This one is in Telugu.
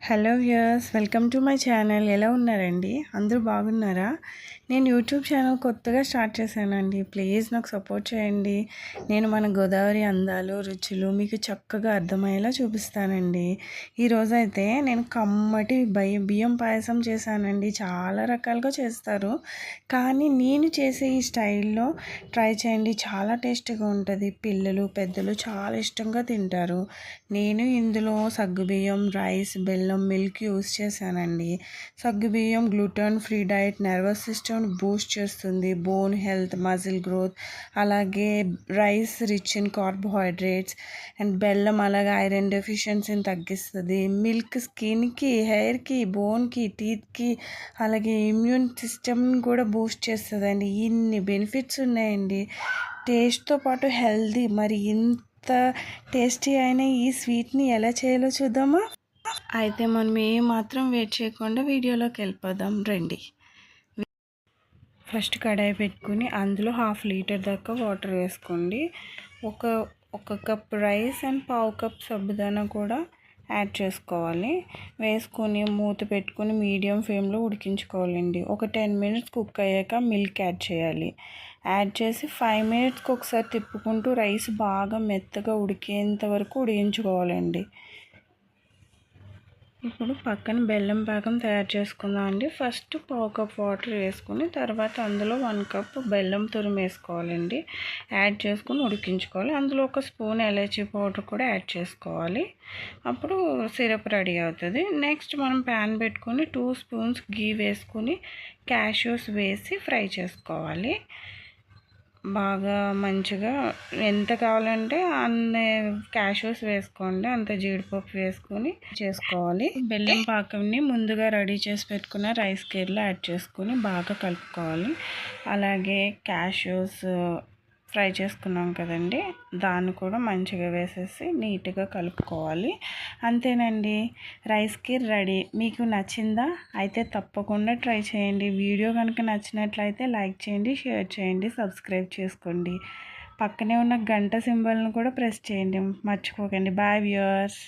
Hello viewers, welcome to my channel. ఎలా ఉన్నారండి? అందరూ బాగున్నారా? నేను యూట్యూబ్ ఛానల్ కొత్తగా స్టార్ట్ చేశానండి. ప్లీజ్ నాకు సపోర్ట్ చేయండి. నేను మన గోదావరి అందాలు, రుచులు మీకు చక్కగా అర్థమయ్యేలా చూపిస్తానండి. ఈరోజైతే నేను కమ్మటి బియ్యం పాయసం చేశానండి. చాలా రకాలుగా చేస్తారు, కానీ నేను చేసే ఈ స్టైల్లో ట్రై చేయండి. చాలా టేస్టీగా ఉంటుంది. పిల్లలు పెద్దలు చాలా ఇష్టంగా తింటారు. నేను ఇందులో సగ్గుబియ్యం, రైస్, బెల్లం, మిల్క్ యూస్ చేశానండి. సగ్గుబియ్యం gluten free diet, nervous system Boost చేస్తుంది, బోన్ హెల్త్, మజిల్ గ్రోత్. అలాగే rice rich in carbohydrates and బెల్లం అలాగే ఐరన్ డెఫిషియన్సీని తగ్గిస్తుంది. మిల్క్ స్కిన్కి, హెయిర్కి, బోన్కి, టీత్కి అలాగే ఇమ్యూన్ సిస్టమ్ని కూడా బూస్ట్ చేస్తుందండి. ఇన్ని బెనిఫిట్స్ ఉన్నాయండి. టేస్ట్తో పాటు హెల్దీ. మరి ఇంత టేస్టీ అయిన ఈ స్వీట్ని ఎలా చేయాలో చూద్దామా? అయితే మనం మాత్రం వెయిట్ చేయకుండా వీడియోలోకి వెళ్ళిపోదాం రండి. ఫస్ట్ కడాయి పెట్టుకుని అందులో 1/2 లీటర్ దాకా వాటర్ వేసుకోండి. ఒక ఒక కప్ రైస్ అండ్ పావు కప్ సబ్బుదానా కూడా యాడ్ చేసుకోవాలి. వేసుకొని మూత పెట్టుకుని మీడియం ఫ్లేమ్లో ఉడికించుకోవాలండి. ఒక 10 మినిట్స్ కుక్ అయ్యాక మిల్క్ యాడ్ చేయాలి. యాడ్ చేసి 5 మినిట్స్కి ఒకసారి తిప్పుకుంటూ రైస్ బాగా మెత్తగా ఉడికేంత వరకు ఉడికించుకోవాలండి. ఇప్పుడు పక్కన బెల్లం పాకం తయారు చేసుకుందాం అండి. ఫస్ట్ పావు కప్ వాటర్ వేసుకుని తర్వాత అందులో 1 కప్ బెల్లం తురుము వేసుకోవాలండి. యాడ్ చేసుకుని ఉడికించుకోవాలి. అందులో ఒక స్పూన్ ఎలాచీ పౌడర్ కూడా యాడ్ చేసుకోవాలి. అప్పుడు సిరప్ రెడీ అవుతుంది. నెక్స్ట్ మనం ప్యాన్ పెట్టుకొని 2 స్పూన్స్ గీ వేసుకుని క్యాష్యూస్ వేసి ఫ్రై చేసుకోవాలి. బాగా మంచిగా ఎంత కావాలంటే అన్ని క్యాష్యూస్ వేసుకోండి, అంత జీడిపప్పు వేసుకొని చేసుకోవాలి. బెల్లం పాకంని ముందుగా రెడీ చేసి పెట్టుకున్న రైస్ కేర్లో యాడ్ చేసుకొని బాగా కలుపుకోవాలి. అలాగే క్యాష్యూస్ ఫ్రై చేసుకున్నాం కదండి, దాన్ని కూడా మంచిగా వేసేసి నీట్గా కలుపుకోవాలి. అంతేనండి, రైస్ కీర్ రెడీ. మీకు నచ్చిందా? అయితే తప్పకుండా ట్రై చేయండి. వీడియో కనుక నచ్చినట్లయితే లైక్ చేయండి, షేర్ చేయండి, సబ్స్క్రైబ్ చేసుకోండి. పక్కనే ఉన్న గంట సింబల్ని కూడా ప్రెస్ చేయండి, మర్చిపోకండి. Bye viewers.